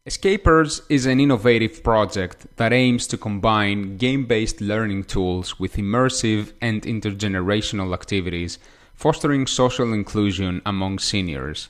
Escapers is an innovative project that aims to combine game-based learning tools with immersive and intergenerational activities, fostering social inclusion among seniors.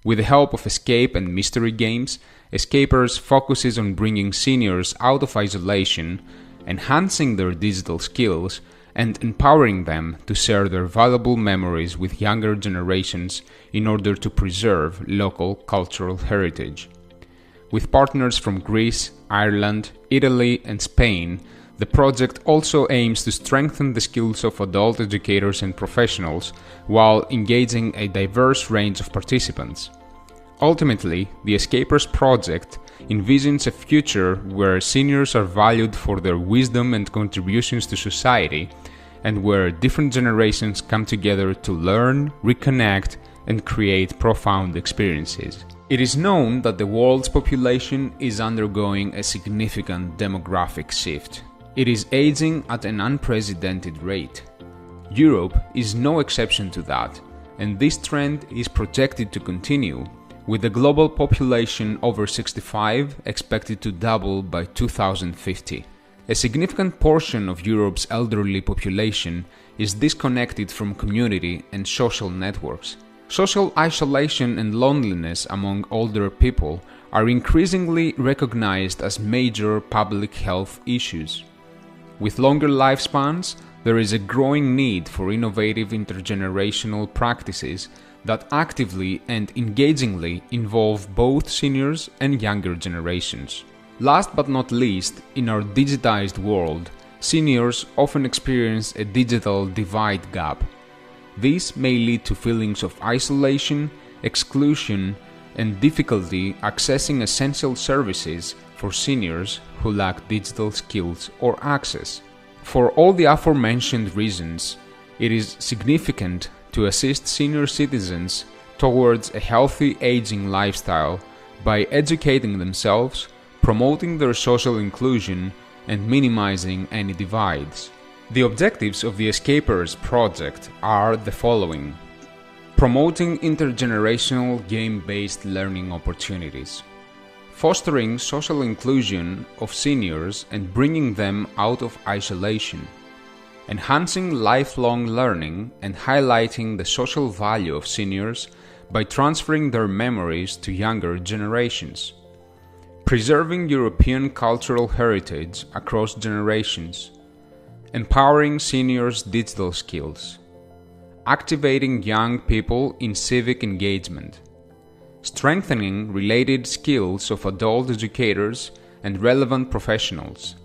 With the help of escape and mystery games, Escapers focuses on bringing seniors out of isolation, enhancing their digital skills, and empowering them to share their valuable memories with younger generations in order to preserve local cultural heritage. With partners from Greece, Ireland, Italy, and Spain, the project also aims to strengthen the skills of adult educators and professionals while engaging a diverse range of participants. Ultimately, the Escapers project envisions a future where seniors are valued for their wisdom and contributions to society, and where different generations come together to learn, reconnect, and create profound experiences. It is known that the world's population is undergoing a significant demographic shift. It is aging at an unprecedented rate. Europe is no exception to that, and this trend is projected to continue, with the global population over 65 expected to double by 2050. A significant portion of Europe's elderly population is disconnected from community and social networks. Social isolation and loneliness among older people are increasingly recognized as major public health issues. With longer lifespans, there is a growing need for innovative intergenerational practices that actively and engagingly involve both seniors and younger generations. Last but not least, in our digitized world, seniors often experience a digital divide gap. This may lead to feelings of isolation, exclusion, and difficulty accessing essential services for seniors who lack digital skills or access. For all the aforementioned reasons, it is significant to assist senior citizens towards a healthy aging lifestyle by educating themselves, promoting their social inclusion, and minimizing any divides. The objectives of the Escapers project are the following: promoting intergenerational game-based learning opportunities, fostering social inclusion of seniors and bringing them out of isolation, enhancing lifelong learning and highlighting the social value of seniors by transferring their memories to younger generations, preserving European cultural heritage across generations, empowering seniors' digital skills, activating young people in civic engagement, strengthening related skills of adult educators and relevant professionals,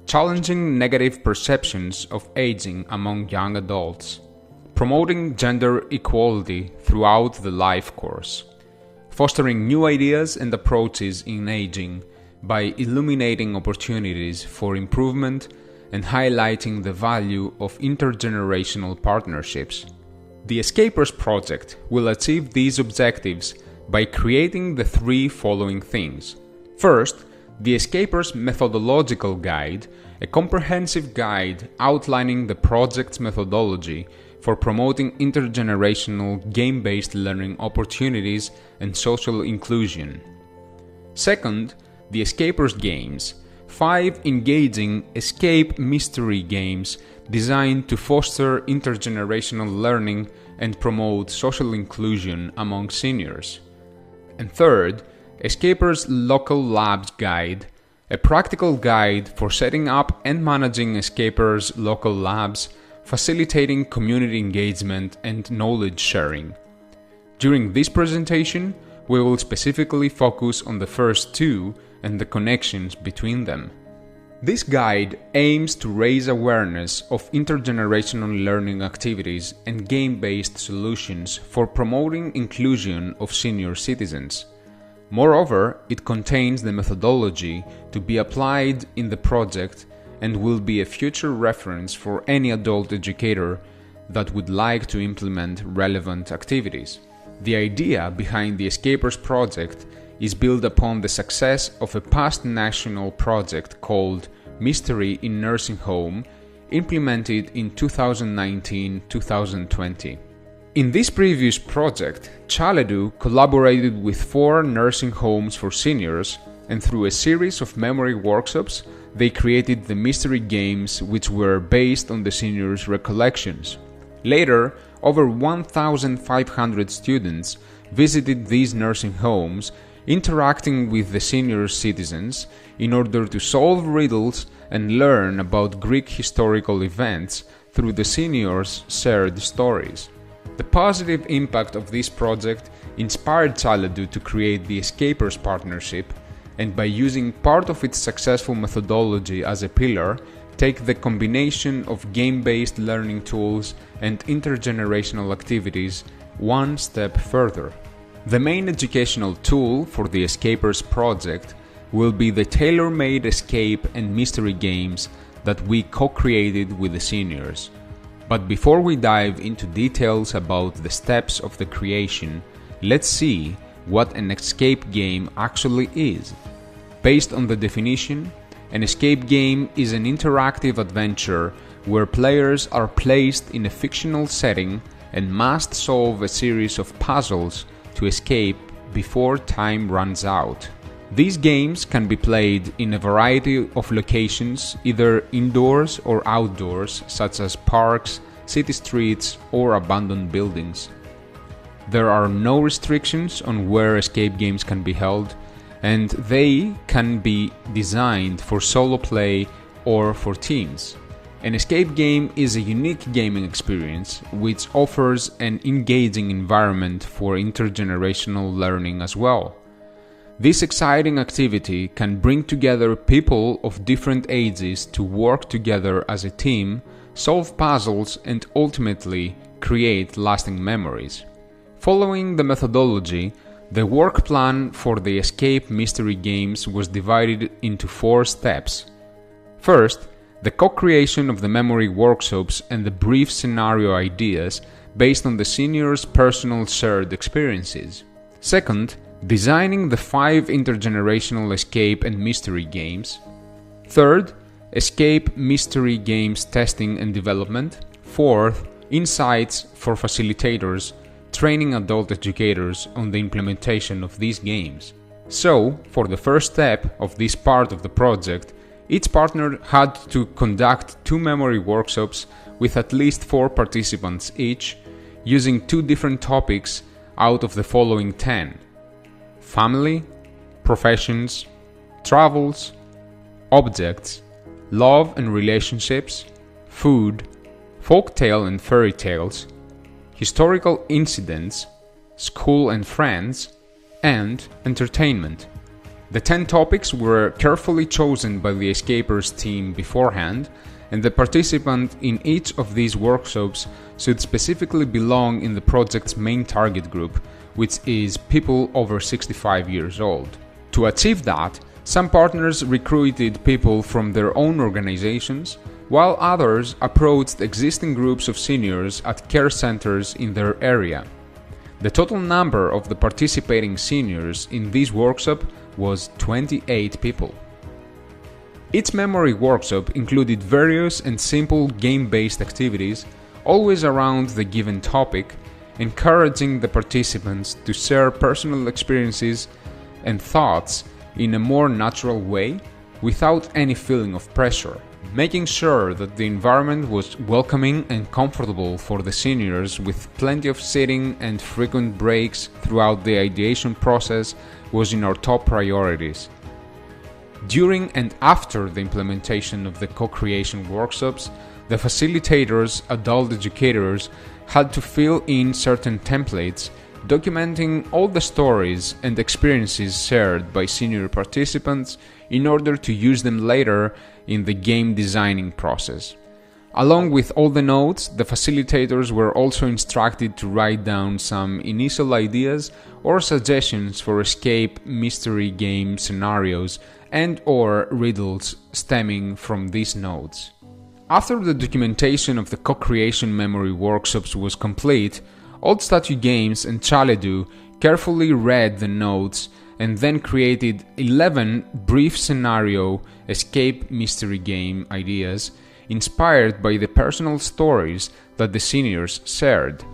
challenging negative perceptions of aging among young adults, promoting gender equality throughout the life course, fostering new ideas and approaches in aging by illuminating opportunities for improvement and highlighting the value of intergenerational partnerships. The Escapers project will achieve these objectives by creating the three following things. First, the Escapers Methodological Guide, a comprehensive guide outlining the project's methodology for promoting intergenerational game-based learning opportunities and social inclusion. Second, the Escapers Games, 5 engaging escape mystery games designed to foster intergenerational learning and promote social inclusion among seniors. And third, Escapers Local Labs Guide, a practical guide for setting up and managing Escapers local labs, facilitating community engagement and knowledge sharing. During this presentation, we will specifically focus on the first two and the connections between them. This guide aims to raise awareness of intergenerational learning activities and game-based solutions for promoting inclusion of senior citizens. Moreover, it contains the methodology to be applied in the project and will be a future reference for any adult educator that would like to implement relevant activities. The idea behind the Escapers project is built upon the success of a past national project called Mystery in Nursing Home, implemented in 2019-2020. In this previous project, Chaledu collaborated with 4 nursing homes for seniors and through a series of memory workshops, they created the mystery games which were based on the seniors' recollections. Later, over 1,500 students visited these nursing homes, interacting with the senior citizens in order to solve riddles and learn about Greek historical events through the seniors' shared stories. The positive impact of this project inspired Xanadu to create the Escapers Partnership, and by using part of its successful methodology as a pillar, take the combination of game-based learning tools and intergenerational activities one step further. The main educational tool for the Escapers project will be the tailor-made escape and mystery games that we co-created with the seniors. But before we dive into details about the steps of the creation, let's see what an escape game actually is. Based on the definition, an escape game is an interactive adventure where players are placed in a fictional setting and must solve a series of puzzles to escape before time runs out. These games can be played in a variety of locations, either indoors or outdoors, such as parks, city streets, or abandoned buildings. There are no restrictions on where escape games can be held, and they can be designed for solo play or for teams. An escape game is a unique gaming experience which offers an engaging environment for intergenerational learning as well. This exciting activity can bring together people of different ages to work together as a team, solve puzzles, and ultimately create lasting memories. Following the methodology, the work plan for the escape mystery games was divided into 4 steps. First, the co-creation of the memory workshops and the brief scenario ideas based on the seniors' personal shared experiences. Second, designing the 5 intergenerational escape and mystery games. Third, escape mystery games testing and development. Fourth, insights for facilitators, training adult educators on the implementation of these games. So, for the first step of this part of the project, each partner had to conduct 2 memory workshops with at least 4 participants each, using 2 different topics out of the following 10: family, professions, travels, objects, love and relationships, food, folktale and fairy tales, historical incidents, school and friends, and entertainment. The 10 topics were carefully chosen by the Escapers team beforehand, and the participant in each of these workshops should specifically belong in the project's main target group, which is people over 65 years old. To achieve that, some partners recruited people from their own organizations, while others approached existing groups of seniors at care centers in their area. The total number of the participating seniors in this workshop was 28 people. Each memory workshop included various and simple game-based activities, always around the given topic, encouraging the participants to share personal experiences and thoughts in a more natural way without any feeling of pressure, making sure that the environment was welcoming and comfortable for the seniors with plenty of sitting and frequent breaks throughout the ideation process was in our top priorities. During and after the implementation of the co-creation workshops, the facilitators, adult educators, had to fill in certain templates documenting all the stories and experiences shared by senior participants in order to use them later in the game designing process. Along with all the notes, the facilitators were also instructed to write down some initial ideas or suggestions for escape mystery game scenarios and/or riddles stemming from these notes. After the documentation of the co-creation memory workshops was complete, Old Statue Games and Xanadu carefully read the notes and then created 11 brief scenario escape mystery game ideas inspired by the personal stories that the seniors shared,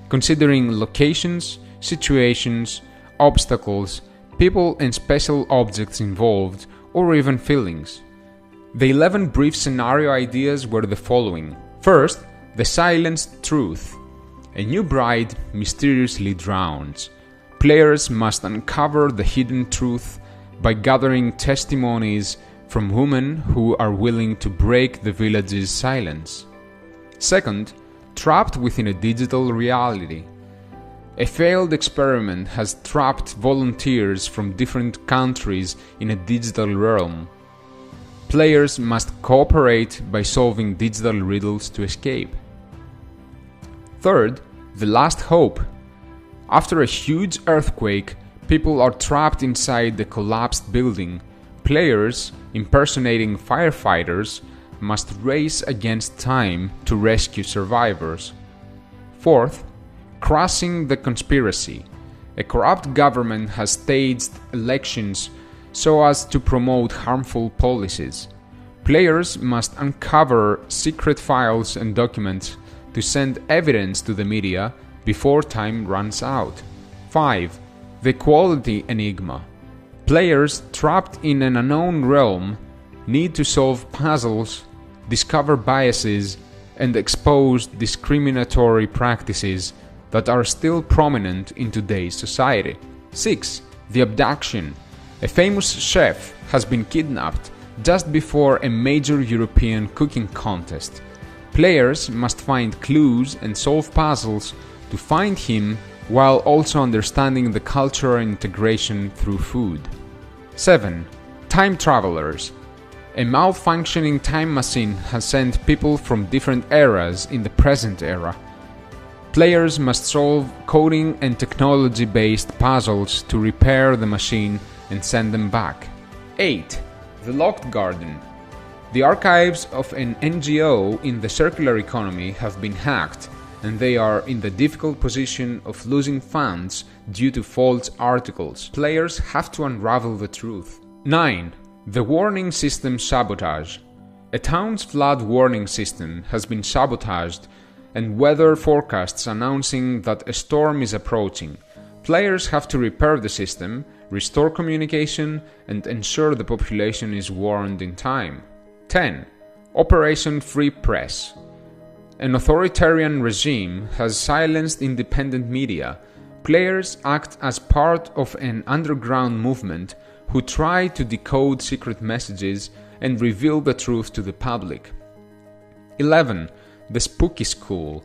considering locations, situations, obstacles, people and special objects involved, or even feelings. The 11 brief scenario ideas were the following. First, the silenced truth. A new bride mysteriously drowns. Players must uncover the hidden truth by gathering testimonies from women who are willing to break the village's silence. Second, trapped within a digital reality. A failed experiment has trapped volunteers from different countries in a digital realm. Players must cooperate by solving digital riddles to escape. Third, the last hope. After a huge earthquake, people are trapped inside the collapsed building. Players, impersonating firefighters, must race against time to rescue survivors. Fourth, crushing the conspiracy. A corrupt government has staged elections so as to promote harmful policies. Players must uncover secret files and documents to send evidence to the media before time runs out. 5. The equality enigma. Players trapped in an unknown realm need to solve puzzles, discover biases, and expose discriminatory practices that are still prominent in today's society. 6. The abduction. A famous chef has been kidnapped just before a major European cooking contest. Players must find clues and solve puzzles to find him while also understanding the cultural integration through food. 7. Time travelers. A malfunctioning time machine has sent people from different eras in the present era. Players must solve coding and technology-based puzzles to repair the machine and send them back. 8. The Locked Garden. The archives of an NGO in the circular economy have been hacked, and they are in the difficult position of losing funds due to false articles. Players have to unravel the truth. 9. The warning system sabotage. A town's flood warning system has been sabotaged, and weather forecasts announcing that a storm is approaching. Players have to repair the system, restore communication, and ensure the population is warned in time. 10. Operation Free Press. An authoritarian regime has silenced independent media. Players act as part of an underground movement who try to decode secret messages and reveal the truth to the public. 11. The Spooky School.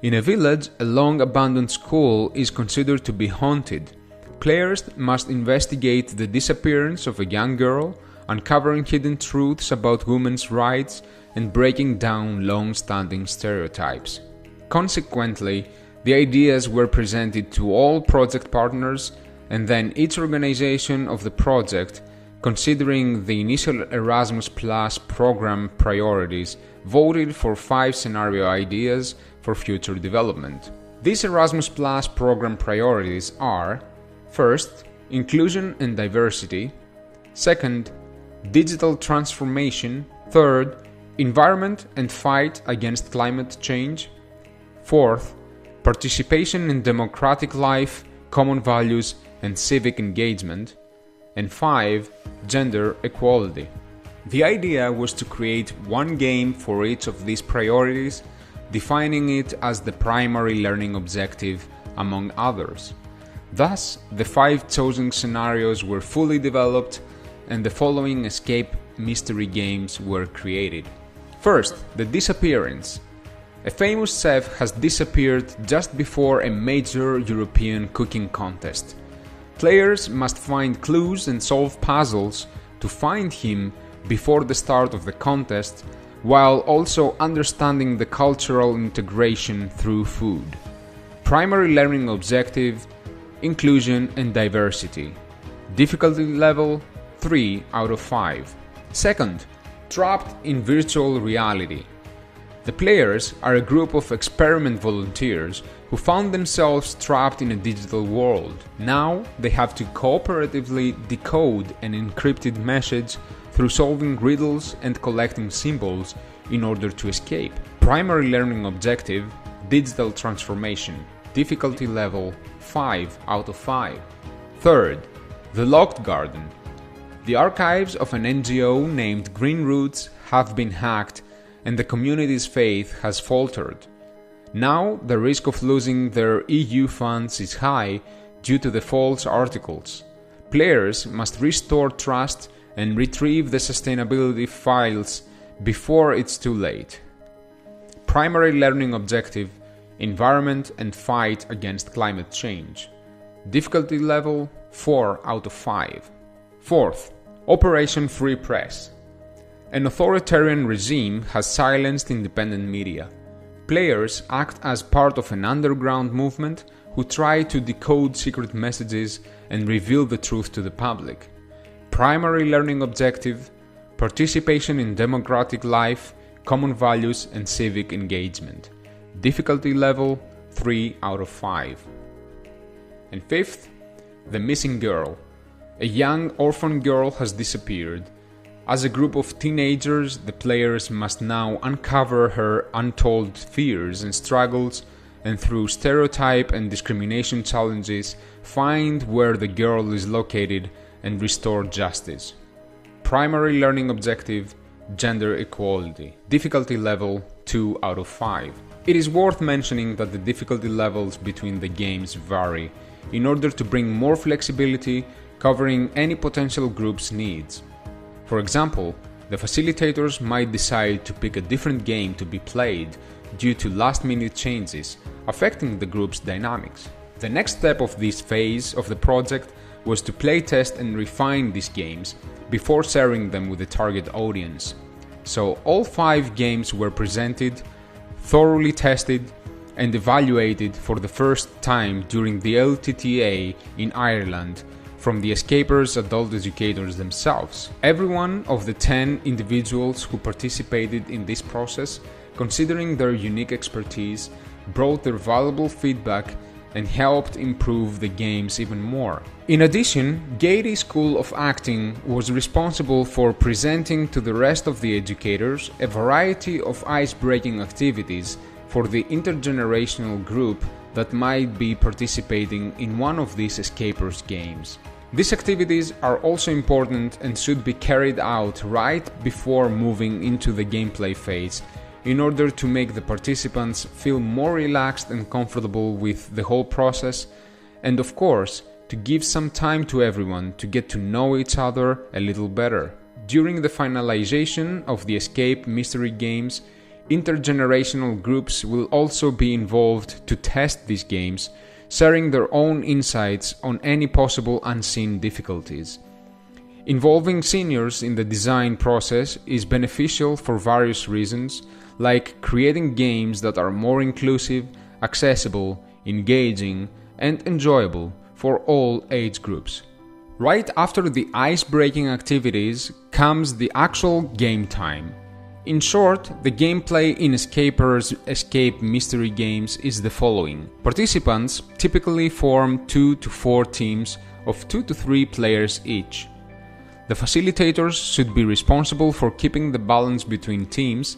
In a village, a long-abandoned school is considered to be haunted. Players must investigate the disappearance of a young girl, uncovering hidden truths about women's rights and breaking down long-standing stereotypes. Consequently, the ideas were presented to all project partners, and then each organization of the project, considering the initial Erasmus Plus program priorities, voted for 5 scenario ideas for future development. These Erasmus Plus program priorities are: first, inclusion and diversity; second, digital transformation; third, environment and fight against climate change; fourth, participation in democratic life, common values, and civic engagement; and 5, gender equality. The idea was to create one game for each of these priorities, defining it as the primary learning objective among others. Thus, the 5 chosen scenarios were fully developed, and the following escape mystery games were created. First, the disappearance. A famous chef has disappeared just before a major European cooking contest. Players must find clues and solve puzzles to find him before the start of the contest, while also understanding the cultural integration through food. Primary learning objective: inclusion and diversity. Difficulty level: 3 out of 5. Second, trapped in virtual reality. The players are a group of experiment volunteers who found themselves trapped in a digital world. Now they have to cooperatively decode an encrypted message through solving riddles and collecting symbols in order to escape. Primary learning objective: digital transformation. Difficulty level: 5 out of 5. Third, The Locked Garden. The archives of an NGO named Green Roots have been hacked and the community's faith has faltered. Now the risk of losing their EU funds is high due to the false articles. Players must restore trust and retrieve the sustainability files before it's too late. Primary learning objective: environment and fight against climate change. Difficulty level 4 out of 5. Fourth, Operation Free Press. An authoritarian regime has silenced independent media. Players act as part of an underground movement who try to decode secret messages and reveal the truth to the public. Primary learning objective: participation in democratic life, common values and civic engagement. Difficulty level 3 out of 5. And fifth, The Missing Girl. A young orphan girl has disappeared. As a group of teenagers, the players must now uncover her untold fears and struggles, and through stereotype and discrimination challenges, find where the girl is located and restore justice. Primary learning objective: gender equality. Difficulty level 2 out of 5. It is worth mentioning that the difficulty levels between the games vary in order to bring more flexibility, covering any potential group's needs. For example, the facilitators might decide to pick a different game to be played due to last-minute changes, affecting the group's dynamics. The next step of this phase of the project was to playtest and refine these games before sharing them with the target audience. So all 5 games were presented, thoroughly tested, and evaluated for the first time during the LTTA in Ireland from the escapers' adult educators themselves. Every one of the 10 individuals who participated in this process, considering their unique expertise, brought their valuable feedback and helped improve the games even more. In addition, Gaiety School of Acting was responsible for presenting to the rest of the educators a variety of ice-breaking activities for the intergenerational group that might be participating in one of these escapers games. These activities are also important and should be carried out right before moving into the gameplay phase in order to make the participants feel more relaxed and comfortable with the whole process, and of course, to give some time to everyone to get to know each other a little better. During the finalization of the escape mystery games, intergenerational groups will also be involved to test these games, sharing their own insights on any possible unseen difficulties. Involving seniors in the design process is beneficial for various reasons, like creating games that are more inclusive, accessible, engaging, and enjoyable for all age groups. Right after the ice-breaking activities comes the actual game time. In short, the gameplay in Escapers' escape mystery games is the following. Participants typically form 2 to 4 teams of 2 to 3 players each. The facilitators should be responsible for keeping the balance between teams,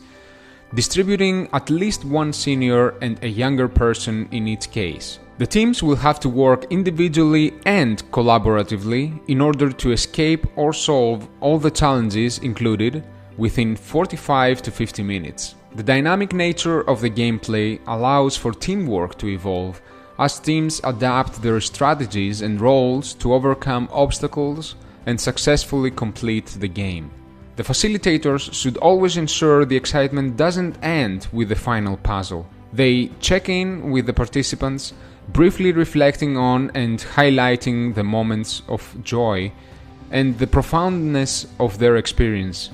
distributing at least one senior and a younger person in each case. The teams will have to work individually and collaboratively in order to escape or solve all the challenges included within 45 to 50 minutes. The dynamic nature of the gameplay allows for teamwork to evolve as teams adapt their strategies and roles to overcome obstacles and successfully complete the game. The facilitators should always ensure the excitement doesn't end with the final puzzle. They check in with the participants, briefly reflecting on and highlighting the moments of joy and the profoundness of their experience.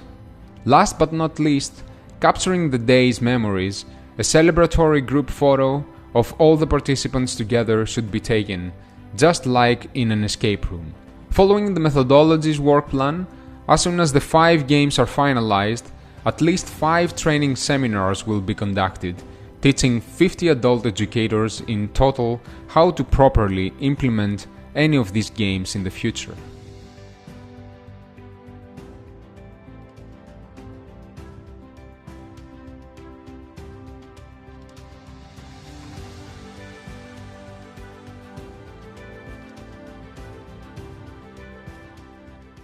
Last but not least, capturing the day's memories, a celebratory group photo of all the participants together should be taken, just like in an escape room. Following the Methodologia's work plan, as soon as the 5 games are finalized, at least 5 training seminars will be conducted, teaching 50 adult educators in total how to properly implement any of these games in the future.